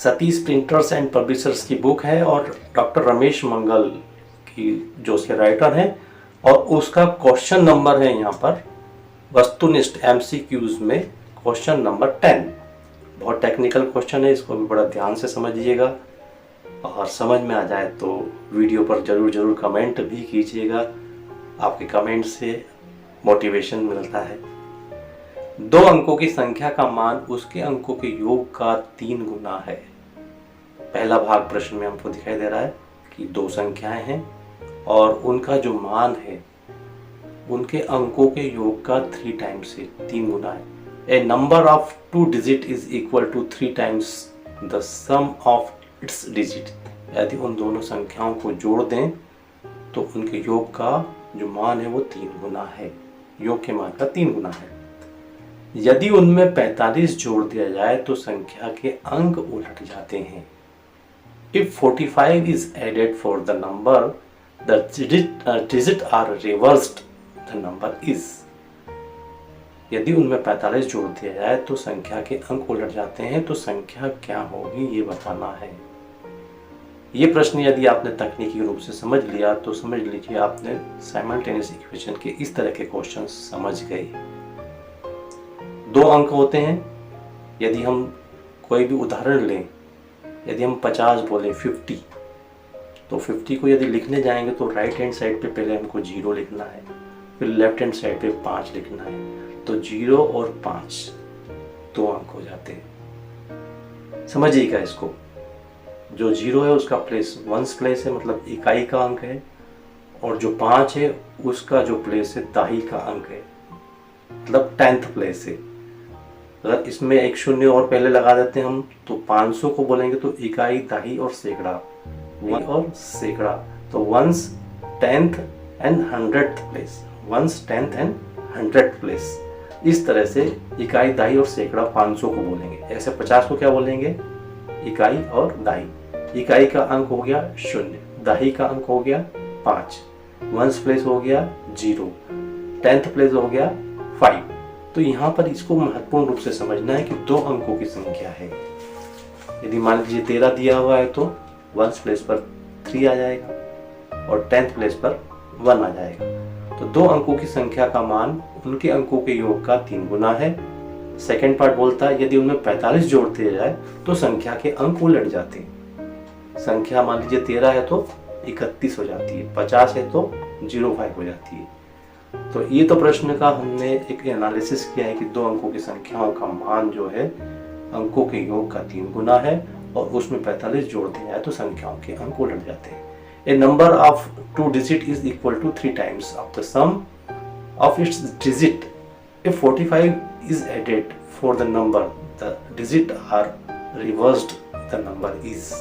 Satish printers and publishers की book है और डॉक्टर रमेश मंगल की जो उसके राइटर हैं, और उसका क्वेश्चन नंबर है यहाँ पर वस्तुनिष्ठ MCQs में क्वेश्चन नंबर 10। बहुत टेक्निकल क्वेश्चन है, इसको भी बड़ा ध्यान से समझिएगा और समझ में आ जाए तो वीडियो पर जरूर कमेंट भी कीजिएगा। आपके कमेंट से मोटिवेशन मिलता है। 2 अंकों की संख्या का मान उसके अंकों के योग का 3 गुना है। पहला भाग प्रश्न में हमको दिखाई दे रहा है कि 2 संख्याएं हैं और उनका जो मान है उनके अंकों के योग का 3 टाइम्स से 3 गुना है। A number of 2 digit is equal to 3 times the sum of its digit. यदि उन दोनों संख्याओं को जोड़ दें तो उनके योग का जो मान है वो 3 गुना है। योग के मान का 3 गुना है। यदि उनमें 45 जोड़ दिया जाए तो संख्या के अंक उलट जाते हैं। If 45 is added for the number, the digit are reversed. The number is. यदि उनमें 45 जोड़ दिया जाए तो संख्या के अंक उलट जाते हैं, तो संख्या क्या होगी ये बताना है। ये प्रश्न यदि आपने तकनीकी रूप से समझ लिया तो समझ लीजिए आपने साइमल्टेनियस इक्वेशन के इस तरह के क्वेश्चन समझ गए। 2 अंक होते हैं। यदि हम कोई भी उदाहरण लें, यदि हम 50 बोलें 50, तो 50 को यदि लिखने जाएंगे तो राइट हैंड साइड पे पहले हमको 0 लिखना है, फिर लेफ्ट हैंड साइड पे 5 लिखना है। तो 0 और 5 2 अंक हो जाते हैं। समझिएगा इसको। जो 0 है उसका प्लेस वंस प्लेस है, मतलब इकाई का अंक है, और जो 5 है उसका जो प्लेस है दाही का अंक है, मतलब 10th प्लेस है। अगर इसमें एक 0 और पहले लगा देते हैं हम तो 500 को बोलेंगे तो इकाई, दाही और सैकड़ा, और सैकड़ा, तो once 10th and 100th place, once 10th and 100th place. इस तरह से इकाई, दाही और सैकड़ा 500 को बोलेंगे। ऐसे 50 को क्या बोलेंगे? इकाई और दाही। इकाई का अंक हो गया 0, दाही का अंक हो गया 5, वंस प्लेस हो गया 0, 10th प्लेस हो गया 5। तो यहाँ पर इसको महत्वपूर्ण रूप से समझना है कि 2 अंकों की संख्या है। यदि मान लीजिए 13 दिया हुआ है तो वंस प्लेस पर 3 आ जाएगा और 10th प्लेस पर 1 आ जाएगा। तो 2 अंकों की संख्या का मान उनके अंकों के योग का 3 गुना है। सेकंड पार्ट बोलता है यदि उनमें 45 जोड़ दिया जाए तो संख्या के अंक उलट जाते हैं। संख्या मान लीजिए 13 है तो 31 हो जाती है, 50 है तो 05 हो जाती है। तो ये तो प्रश्न का हमने एक एनालिसिस किया है कि 2 अंकों की संख्याओं का मान जो है अंकों के योग का 3 गुना है और उसमें 45 जोड़ दिया जाए तो संख्याओं के अंक उलट जाते हैं। A number of 2 digit is equal to 3 times of the sum of its digit. If 45 is added for the number, the digit are reversed, the number is.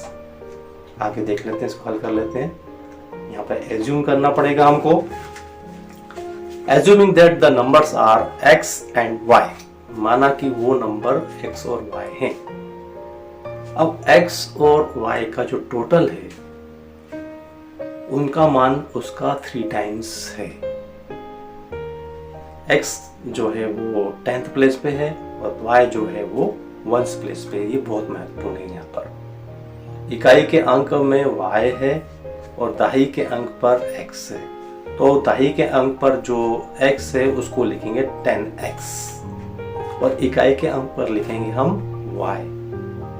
आगे देख लेते हैं, इसको हल कर लेते हैं। यहाँ पे एज्यूम करना पड़ेगा हमको। Assuming that the numbers are x and y, माना कि वो नंबर x और y हैं। अब x और y का जो टोटल है उनका मान उसका 3 टाइम्स है। x जो है वो 10th प्लेस पे है और y जो है वो 1st प्लेस पे है। ये बहुत महत्वपूर्ण है। यहाँ पर इकाई के अंक में y है और दाही के अंक पर x है। तो दाही के अंक पर जो x है उसको लिखेंगे 10x और इकाई के अंक पर लिखेंगे हम y।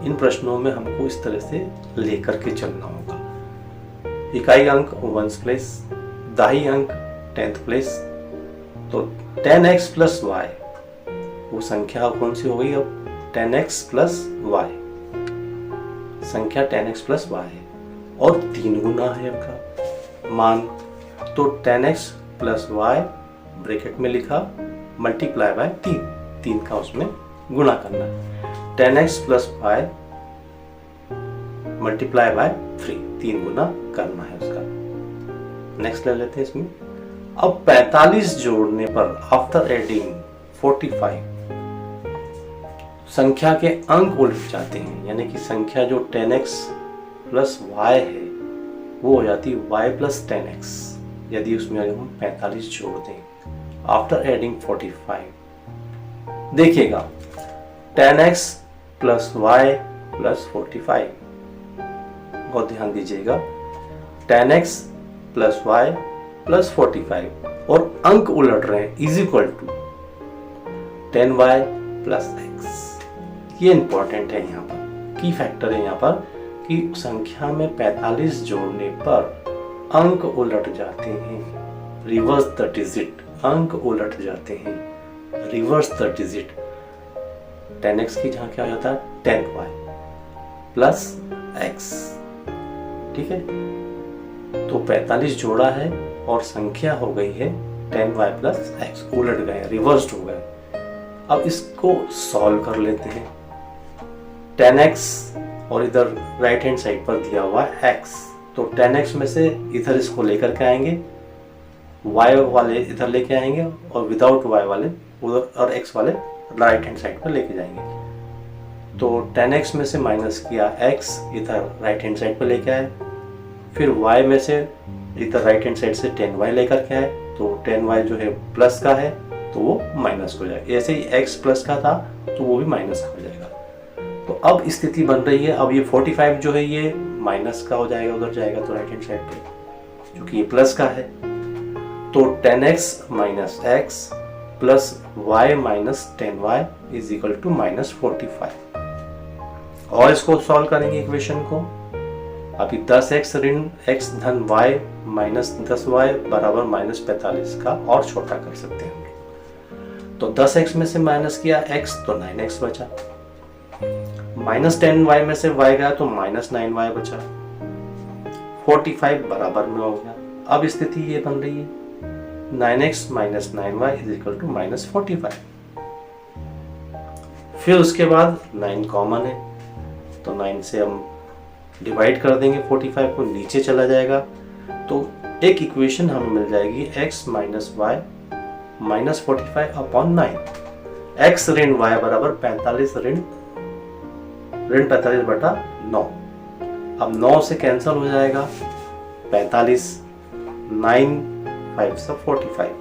इन प्रश्नों में हमको इस तरह से लेकर के चलना होगा। इकाई अंक 1st प्लेस, दाही अंक 10th प्लेस। तो 10x प्लस y, वो संख्या कौन सी हो गई? अब 10x प्लस y, संख्या 10x प्लस y है और 3 गुना है इनका मान। तो 10x प्लस वाई ब्रैकेट में लिखा, मल्टीप्लाई बाय 3 का उसमें गुणा करना है। 10x plus Y multiply by 3 गुना करना है उसका। नेक्स्ट ले लेते हैं इसमें। अब 45 जोड़ने पर आफ्टर एडिंग 45 संख्या के अंक उलट जाते हैं, यानी कि संख्या जो 10x प्लस वाई है वो हो जाती है y प्लस 10x। यदि उसमें हम 45 जोड़ दें आफ्टर एडिंग 45, देखिएगा 10x प्लस वाई प्लस 45। बहुत ध्यान दीजिएगा, 10x प्लस वाई प्लस 45 और अंक उलट रहे हैं, is equal to 10y plus x। ये इंपॉर्टेंट है, यहाँ पर की फैक्टर है यहाँ पर कि संख्या में 45 जोड़ने पर अंक उलट जाते हैं, रिवर्स द डिजिट, अंक उलट जाते हैं, रिवर्स द डिजिट। 10x की जहाँ क्या हो जाता है 10y प्लस x, ठीक है। तो 45 जोड़ा है और संख्या हो गई है 10y प्लस x, उलट गए, रिवर्स्ड हो गए। अब इसको सॉल्व कर लेते हैं। 10x और इधर राइट हैंड साइड पर दिया हुआ है x, तो 10x में से इधर इसको लेकर के आएंगे, y वाले इधर लेके आएंगे और विदाउट y वाले उधर और x वाले राइट हैंड साइड पर लेके जाएंगे। तो 10x में से माइनस किया x, इधर राइट हैंड साइड पर लेके आए, फिर y में से इधर राइट हैंड साइड से 10y लेकर के आए, तो 10y जो है प्लस का है तो वो माइनस हो जाएगा। ऐसे ही x प्लस का था तो वो भी माइनस हो जाएगा। तो अब स्थिति बन रही है, अब ये 45 जो है ये माइनस का हो जाएगा, उधर जाएगा तो राइट हैंड साइड पे, क्योंकि ये प्लस का है। तो 10x minus x plus y minus 10y is equal to minus 45। और इसको सॉल्व करेंगे इक्वेशन को। अभी 10x ऋण x धन y माइनस 10y बराबर माइनस 45 का और छोटा कर सकते हैं। तो 10x में से माइनस किया x तो 9x बचा, माइनस 10y में से y गया तो माइनस 9y बचा, 45 बराबर में हो गया। अब स्थिति ये बन रही है 9x minus 9y is equal to minus 45। फिर उसके बाद 9 कॉमन है, तो 9 से हम डिवाइड कर देंगे 45 को, नीचे चला जाएगा। तो एक इक्वेशन हमें मिल जाएगी x minus Y minus 45 upon 9। x ऋण y बराबर 45 ऋण 45 बटा 9। अब 9 से कैंसिल हो जाएगा 45, 9 5 से 45,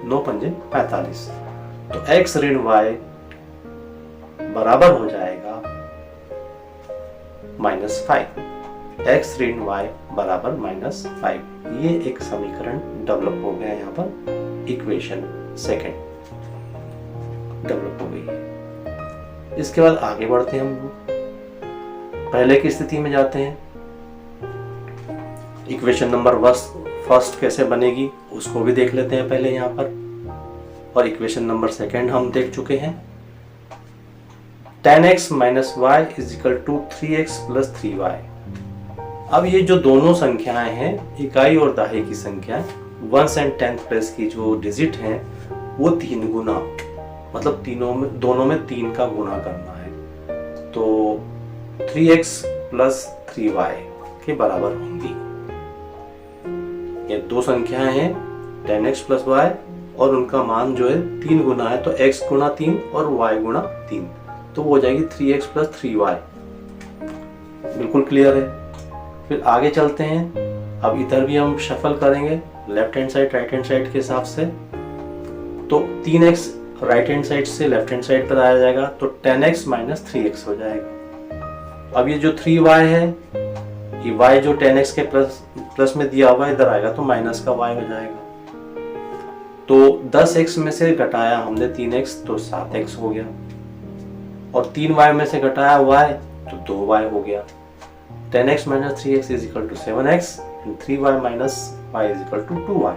9 पंजे 45। तो x ऋण y बराबर हो जाएगा माइनस 5, x ऋण y बराबर माइनस 5। ये एक समीकरण डेवलप हो गया, यहाँ पर इक्वेशन सेकेंड डेवलप हो गई है। इसके बाद आगे बढ़ते हैं, हम पहले की स्थिति में जाते हैं। इक्वेशन नंबर फर्स्ट कैसे बनेगी उसको भी देख लेते हैं पहले यहाँ पर, और इक्वेशन नंबर सेकेंड हम देख चुके हैं। 10x minus Y is equal to 3x plus 3y। अब ये जो दोनों संख्याएं हैं, इकाई और दहाई की संख्या, 1 एंड 10th प्लेस की जो डिजिट हैं वो 3 गुना, मतलब दोनों में 3 का गुना करना है। तो 3x प्लस 3y के बराबर होंगी। ये दो संख्याएं हैं 10x प्लस y और उनका मान जो है 3 गुना है, तो x गुना 3 और y गुना 3, तो वो हो जाएगी 3x प्लस 3y। बिल्कुल क्लियर है। फिर आगे चलते हैं। अब इधर भी हम शफल करेंगे left hand side right hand side के हिसाब से। तो 3x राइट हैंड साइड से लेफ्ट हैंड साइड पर आया जाएगा, तो 10x माइनस 3x हो जाएगा। अब ये जो 3y है, ये y जो 10x के प्लस में दिया हुआ इधर आएगा तो माइनस का y हो जाएगा। तो 10x में से घटाया हमने 3x तो 7x हो गया, और 3y में से घटाया y तो 2y हो गया। 10x minus 3x is equal to 7x and 3y minus y is equal to 2y।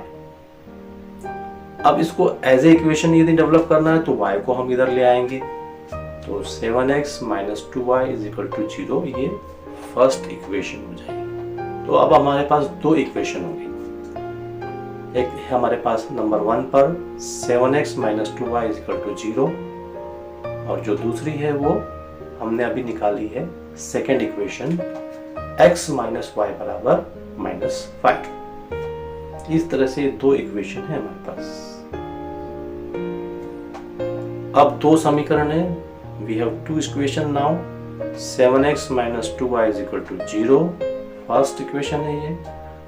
अब इसको एज ए इक्वेशन यदि डेवलप करना है तो y को हम इधर ले आएंगे, तो 7x minus 2y is equal to 0, ये फर्स्ट इक्वेशन हो जाएगी। तो अब हमारे पास दो इक्वेशन होंगी। एक है हमारे पास नंबर 1 पर 7x minus 2y is equal to 0, और जो दूसरी है वो हमने अभी निकाली है second equation, x minus Y बराबर माइनस 5। इस तरह से दो इक्वेशन है हमारे पास। अब दो समीकरण है, we have two equation now. 7x minus 2y is equal to 0, first equation है ये,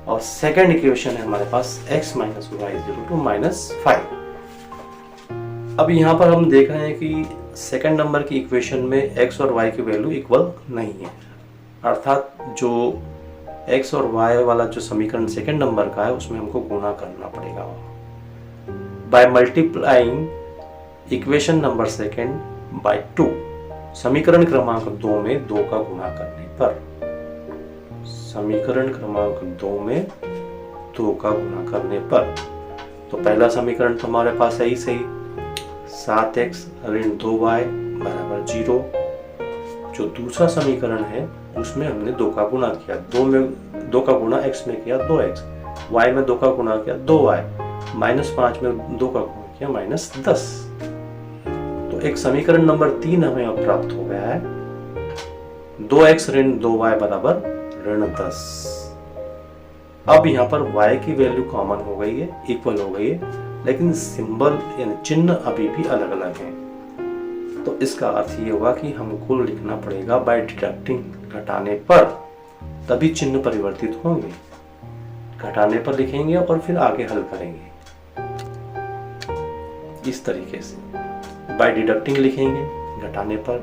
और सेकेंड इक्वेशन है हमारे पास x minus Y is equal to minus 5। अब यहाँ पर हम देख रहे हैं कि सेकंड नंबर की इक्वेशन में x और y की वैल्यू इक्वल नहीं है, अर्थात जो x और y वाला जो समीकरण सेकंड नंबर का है उसमें हमको गुणा करना पड़ेगा। By multiplying equation number second by 2, समीकरण क्रमांक 2 में 2 का गुणा करने पर, समीकरण क्रमांक 2 में 2 का गुणा करने पर, तो पहला समीकरण तो हमारे पास है ही सही, 7x ऋण 2y बराबर 0। जो दूसरा समीकरण है उसमें हमने 2 का गुणा किया, 2 में 2 का गुणा x में किया 2x, y में 2 का गुणा किया 2y, -5 में 2 का गुणा किया -10। तो एक समीकरण नंबर 3 हमें अब प्राप्त हो गया है, 2x ऋण 2y बराबर ऋण 10। अब यहाँ पर y की वैल्यू कॉमन हो गई है, इक्वल हो गई है, लेकिन सिंबल यानी चिन्ह अभी भी अलग अलग हैं। तो इसका अर्थ ये होगा कि हमको लिखना पड़ेगा बाय डिडक्टिंग, घटाने पर, तभी चिन्ह परिवर्तित होंगे। घटाने पर लिखेंगे और फिर आगे हल करेंगे इस तरीके से। बाय डिडक्टिंग लिखेंगे घटाने पर,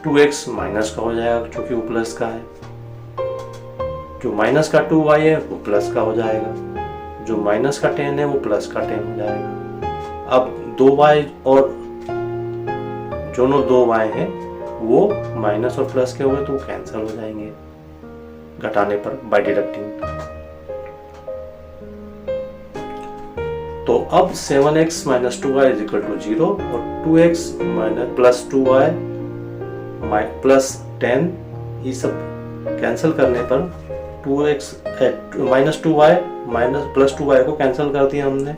2x माइनस का हो जाएगा क्योंकि वो प्लस का है, जो माइनस का 2y है वो प्लस का हो जाएगा, जो माइनस का 10 है वो प्लस का 10 हो जाएगा। अब 2y और दोनों 2y हैं वो माइनस और प्लस के हुए तो वो कैंसिल हो जाएंगे घटाने पर बाय डिडक्टिंग। तो अब 7x minus 2y is equal to 0 और 2x minus plus 2y plus 10, ये सब कैंसिल करने पर 2x minus 2y minus plus 2y को कैंसिल कर दिया हमने,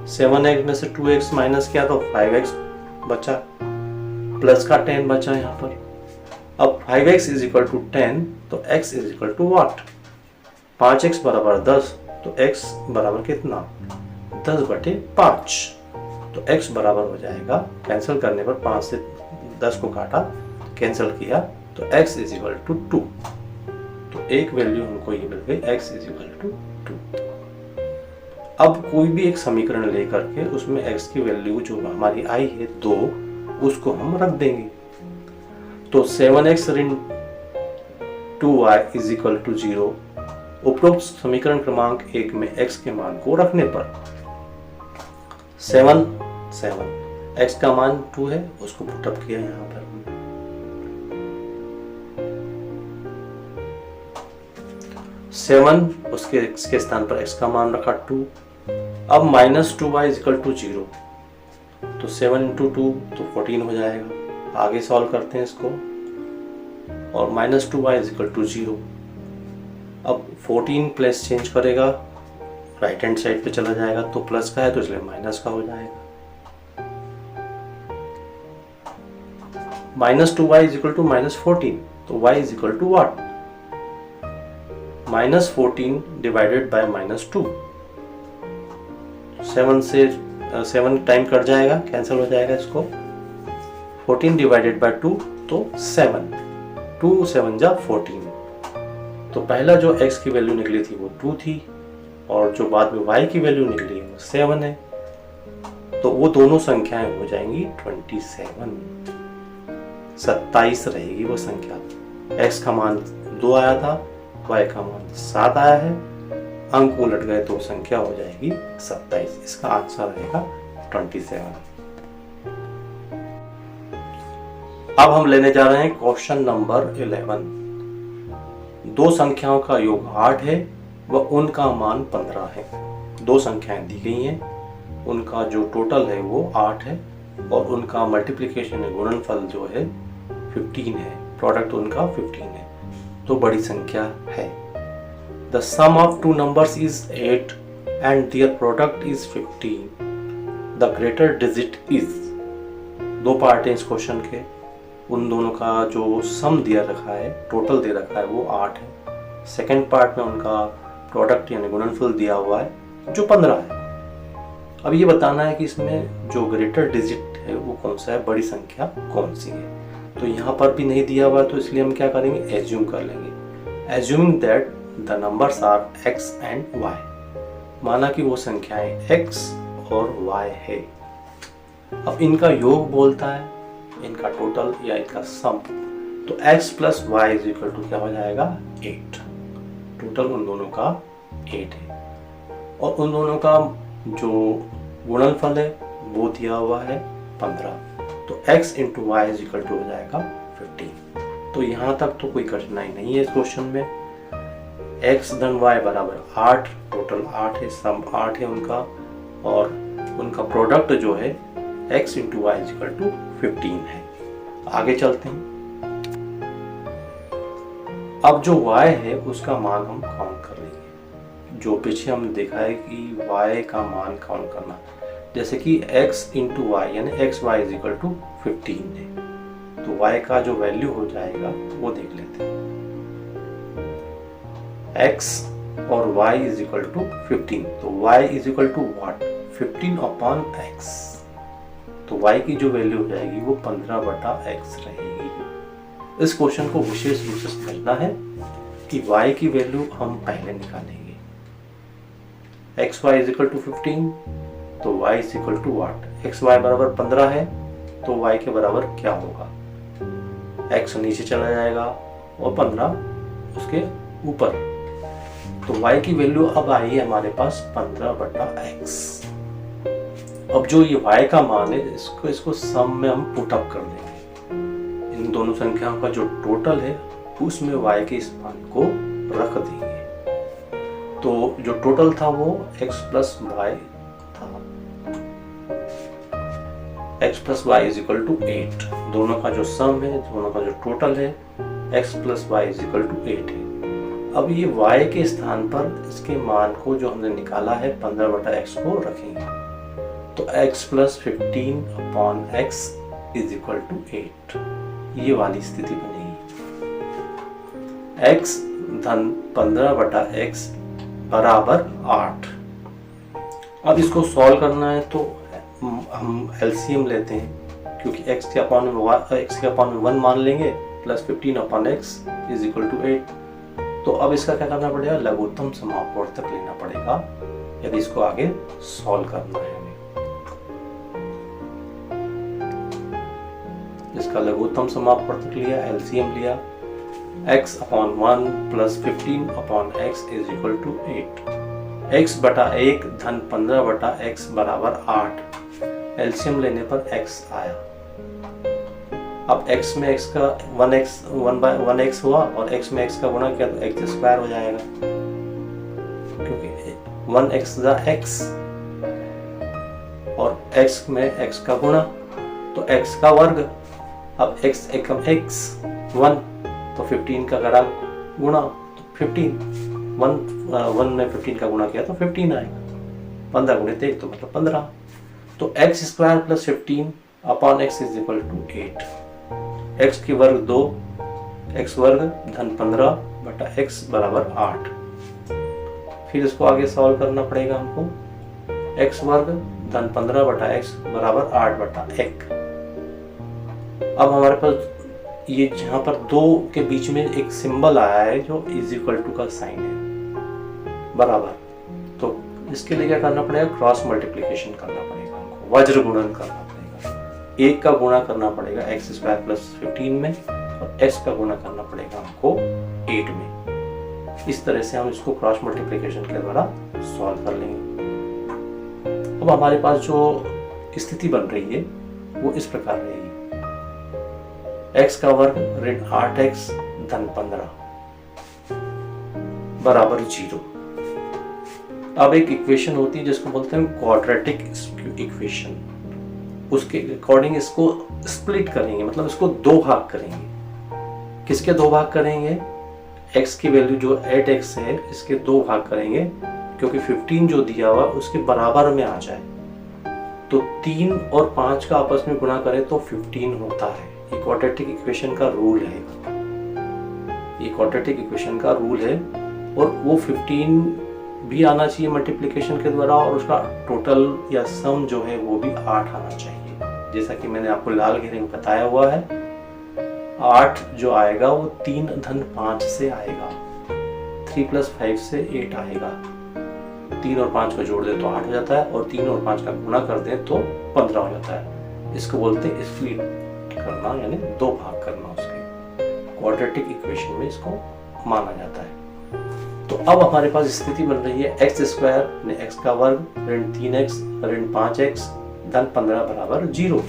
7x में से 2x माइनस किया तो 5x बचा, प्लस का 10 बचा यहाँ पर। अब 5x इज इक्वल टू 10 तो x is equal to what, 5x बराबर 10 तो x बराबर कितना, 10/5। तो x बराबर हो जाएगा, कैंसिल करने पर 5 से 10 को काटा, कैंसिल किया तो x इज इक्वल टू 2। तो एक वैल्यू हमको ये मिल गई, x इज इक्वल टू 2। अब कोई भी एक समीकरण लेकर के उसमें x की वैल्यू जो हमारी आई है 2, उसको हम रख देंगे। तो 7x ऋण 2y इज इक्वल टू 0, उपरोक्त समीकरण क्रमांक 1 में x के मान को रखने पर 7 x का मान 2 है, उसको पुटअप किया यहाँ पर, 7 उसके x के स्थान पर x का मान रखा 2। अब -2y इज इक्वल टू 0, तो 7 इंटू 2 तो 14 हो जाएगा। आगे सॉल्व करते हैं इसको, और -2y इज इक्वल टू 0। अब 14 प्लस चेंज करेगा, राइट हैंड साइड पे चला जाएगा, तो प्लस का है तो इसलिए माइनस का हो जाएगा। -2y इज इक्वल टू -14, तो y is equal to what, -14 divided by -2। 7 से 7 टाइम कट जाएगा, कैंसिल हो जाएगा इसको, 14 डिवाइडेड बाय 2 तो 7, 2 7 जा 14। तो पहला जो x की वैल्यू निकली थी वो 2 थी, और जो बाद में y की वैल्यू निकली वो 7 है, तो वो दोनों संख्याएं हो जाएंगी 27 रहेगी वो संख्या। x का मान 2 आया था, y का मान 7 आया है, अंक उलट गए तो संख्या हो जाएगी 27। इसका आंसर रहेगा 27। अब हम लेने जा रहे हैं क्वेश्चन नंबर 11। दो संख्याओं का योग 8 है व उनका मान 15 है। दो संख्याएं दी गई हैं, उनका जो टोटल है वो 8 है और उनका मल्टीप्लिकेशन है, गुणनफल जो है 15 है, प्रोडक्ट उनका 15 है, तो बड़ी संख्या है। The sum of two numbers is 8 and their product is 15. The greater digit is, दो पार्ट हैं इस क्वेश्चन के, उन दोनों का जो सम दिया रखा है, टोटल दे रखा है वो 8 है। सेकेंड पार्ट में उनका प्रोडक्ट यानी गुणनफल दिया हुआ है जो 15 है। अब ये बताना है कि इसमें जो ग्रेटर डिजिट है वो कौन सा है, बड़ी संख्या कौन सी है। तो यहाँ पर भी नहीं दिया हुआ, तो इसलिए हम क्या करेंगे, एज्यूम कर लेंगे। Assuming that the numbers are x and y, माना कि वो संख्याएं x और y है। अब इनका योग बोलता है, इनका टोटल या इनका सम, तो x plus Y is equal to क्या हो जाएगा 8। टोटल उन दोनों का 8 है और उन दोनों का जो गुणनफल है वो दिया हुआ है 15। तो x into Y is equal to हो जाएगा 15। तो यहाँ तक तो कोई कठिनाई नहीं है इस क्वेश्चन में। x धन y बराबर 8, टोटल 8 है, सम 8 है उनका, और उनका प्रोडक्ट जो है x into Y is equal to 15 है। आगे चलते हैं। अब जो y है उसका मान हम काउंट कर लेंगे। जो पीछे हमने देखा है कि y का मान काउंट करना, जैसे कि x इंटू वाई यानी x y is equal to 15 है, तो y का जो वैल्यू हो जाएगा वो देख लेते हैं। x और y इज इक्वल टू 15, तो y is equal to what 15 upon x, तो y की जो वैल्यू हो जाएगी वो 15/x रहेगी। इस क्वेश्चन को विशेष रूप से समझना है कि y की वैल्यू हम पहले निकालेंगे। X y is equal to 15, तो y is equal to what, x y बराबर 15 है, तो y के बराबर क्या होगा, x नीचे चला जाएगा और 15 उसके ऊपर, तो y की वैल्यू अब आई है हमारे पास 15/x। अब जो ये y का मान है इसको सम में हम पुट अप कर देंगे। इन दोनों संख्याओं का जो टोटल है उसमें y के इस मान को रख देंगे। तो जो टोटल था वो x प्लस वाई था, x plus Y is equal to 8। दोनों का जो सम है, दोनों का जो टोटल है x plus Y is equal to 8 है। अब ये y के स्थान पर इसके मान को जो हमने निकाला है 15/x को रखेंगे, तो x plus 15 upon x is equal to 8, ये वाली स्थिति बनेगी। x धन 15/x बराबर 8। अब इसको सॉल्व करना है तो हम एलसीएम लेते हैं, क्योंकि x के अपॉन में 1 मान लेंगे, plus 15 upon x is equal to 8। तो अब इसका क्या करना पड़ेगा, लघुत्तम समापवर्तक लेना पड़ेगा यदि इसको आगे सॉल्व करना है हमें। इसका लघुत्तम समापवर्तक लिया, एलसीएम लिया, x upon 1 plus 15 upon x is equal to 8। x बटा 1 धन 15/x बराबर 8। एलसीएम लेने पर x आया। अब x में x का 1x हुआ और x में x का गुणा किया तो x स्क्वायर हो जाएगा, क्योंकि 1x दा x और x में x का गुणा तो x का वर्ग। अब x एकम x 1 तो 15 का करा गुणा तो 15, 1 में 15 का गुणा किया तो 15 आएगा, 15 गुणित 1 तो मतलब 15। तो x square plus 15 upon x is equal to 8। x की वर्ग 2, x वर्ग धन 15/x बराबर 8। फिर इसको आगे सॉल्व करना पड़ेगा हमको, x वर्ग धन 15/x बराबर 8/1। अब हमारे पास ये जहाँ पर 2 के बीच में एक सिंबल आया है जो इज इक्वल टू का साइन है बराबर, तो इसके लिए क्या करना पड़ेगा, क्रॉस मल्टीप्लिकेशन करना पड़ेगा हमको, वज्र गुणन करना पड़ेगा। 1 का गुणा करना पड़ेगा x स्क्वायर प्लस 15 में और x का गुणा करना पड़ेगा हमको 8 में। इस तरह से हम इसको क्रॉस मल्टीप्लिकेशन के द्वारा सॉल्व कर लेंगे। अब हमारे पास जो स्थिति बन रही है वो इस प्रकार रहेगी, x का वर्ग ऋण 8x धन 15 बराबर 0। अब एक इक्वेशन होती है जिसको बोलते हैं क्वाड्रेटिक इक्वेशन, उसके अकॉर्डिंग इसको स्प्लिट करेंगे, मतलब इसको 2 भाग करेंगे। किसके 2 भाग करेंगे, x की वैल्यू जो 8x है इसके 2 भाग करेंगे, क्योंकि 15 जो दिया हुआ उसके बराबर में आ जाए। तो 3 और 5 का आपस में गुणा करें तो 15 होता है। ये क्वाड्रेटिक इक्वेशन का रूल है, ये क्वाड्रेटिक इक्वेशन का रूल है, और वो 15 भी आना चाहिए मल्टीप्लिकेशन के द्वारा, और उसका टोटल या सम जो है वो भी 8 आना चाहिए। जैसा कि मैंने आपको लाल घेरे में बताया हुआ है, 8 जो आएगा वो 3 धन 5 से आएगा, 3 प्लस 5 से 8 आएगा। 3 और 5 को जोड़ दे तो 8 हो जाता है, और 3 और 5 का गुणा कर दे तो 15 हो जाता है। इसको बोलते हैं स्प्लिट करना, यानी दो भाग करना उसके। क्वाड्रेटिक इक्वेशन में इसको माना जाता है। तो अब हमारे पास स्थिति बन रही है x स्क्वायर x का वर्ग ऋण 3x ऋण 5x धन 15 बराबर 0।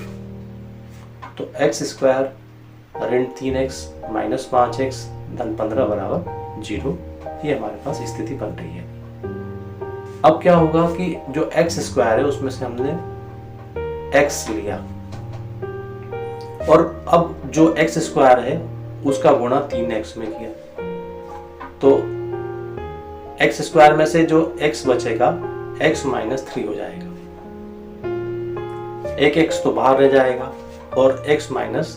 तो x स्क्वायर ऋण 3x माइनस 5x धन 15 बराबर 0, ये हमारे पास स्थिति बन रही है। अब क्या होगा कि जो x स्क्वायर है उसमें से हमने x लिया, और अब जो x स्क्वायर है उसका गुणा 3x में किया, तो x स्क्वायर में से जो x बचेगा x माइनस 3 हो जाएगा। एक x तो बाहर रह जाएगा और x माइनस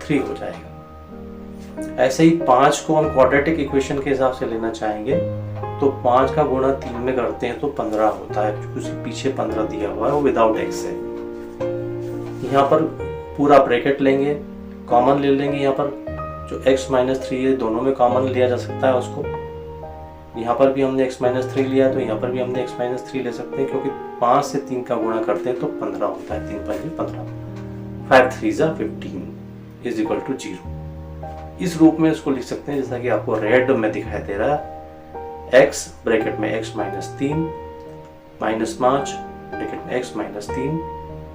3 हो जाएगा। ऐसे ही 5 को हम क्वाड्रेटिक इक्वेशन के हिसाब से लेना चाहेंगे, तो 5 का गुणा 3 में करते हैं तो 15 होता है, क्योंकि पीछे 15 दिया हुआ है, वो विदाउट x है। यहाँ पर पूरा ब्रैकेट लेंगे, कॉमन ले लेंगे। यहाँ पर जो x माइनस 3 है दोनों में कॉमन लिया जा सकता है उसको। यहाँ पर भी हमने x माइनस 3 लिया, तो यहाँ पर भी हमने x माइनस 3 ले सकते हैं, क्योंकि 5 से 3 का गुणा करते हैं तो 15 होता है। 3 5 15, 5 3 15 इज इक्वल टू 0। इस रूप में इसको लिख सकते हैं जैसा कि आपको रेड में दिखाई दे रहा है। x ब्रैकेट में x माइनस 3 माइनस 5 ब्रैकेट में x माइनस 3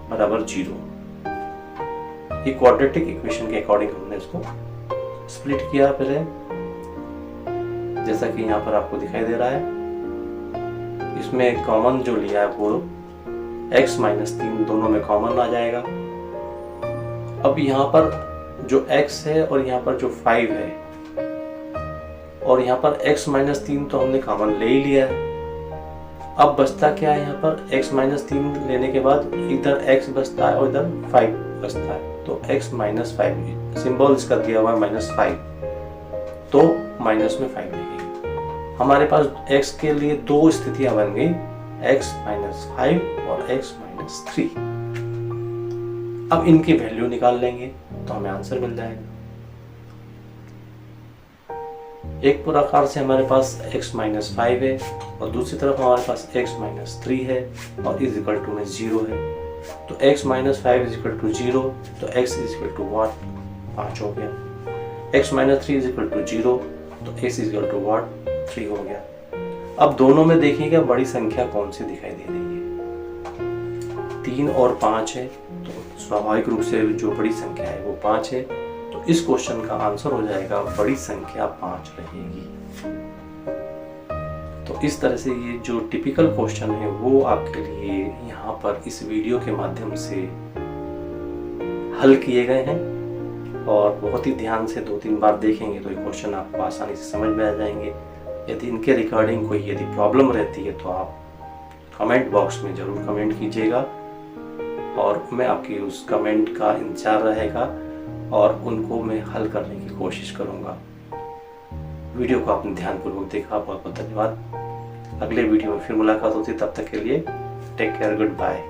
बराबर 0। ये क्वाड्रेटिक इक्वेशन के अकॉर्डिंग हमने इसको स्प्लिट किया पहले, जैसा कि यहाँ पर आपको दिखाई दे रहा है। इसमें कॉमन जो लिया है वो x माइनस 3 दोनों में कॉमन आ जाएगा। अब यहाँ पर जो x है और यहाँ पर जो 5 है, और यहाँ पर x माइनस 3 तो हमने कॉमन ले ही लिया है। अब बचता क्या है, यहाँ पर x माइनस 3 लेने के बाद इधर x बचता है और इधर 5 बचता है, तो x माइनस 5 सिंबल इसका दिया हुआ है -5, तो माइनस में 5 लिखेंगे। हमारे पास x के लिए दो स्थितियां बन गई, x माइनस 5 और x माइनस 3। अब इनकी वैल्यू निकाल लेंगे तो हमें आंसर मिल जाएगा। एक प्रकार से हमारे पास x माइनस 5 है और दूसरी तरफ हमारे पास x माइनस 3 है और इज इक्वल टू में 0 है। तो x minus 5 is equal to 0, तो x इज इक्वल टू 5 हो गया। x minus 3 is equal to 0, तो x इज इक्वल टू 3 हो गया। अब दोनों में देखिएगा बड़ी संख्या कौन सी दिखाई दे रही है। 3 और 5 है, तो स्वाभाविक रूप से जो बड़ी संख्या है वो 5 है, तो इस क्वेश्चन का आंसर हो जाएगा बड़ी संख्या 5 रहेगी। तो इस तरह से ये जो टिपिकल क्वेश्चन है वो आपके लिए यहाँ पर इस वीडियो के माध्यम से हल किए गए हैं, और बहुत ही ध्यान से 2-3 बार देखेंगे तो ये क्वेश्चन आपको आसानी से समझ में आ जाएंगे। यदि इनके रिगार्डिंग कोई यदि प्रॉब्लम रहती है तो आप कमेंट बॉक्स में ज़रूर कमेंट कीजिएगा, और मैं आपकी उस कमेंट का इंतजार रहेगा और उनको मैं हल करने की कोशिश करूँगा। वीडियो को आपने ध्यानपूर्वक देखा, बहुत बहुत धन्यवाद। अगले वीडियो में फिर मुलाकात होती है, तब तक के लिए टेक केयर, गुड बाय।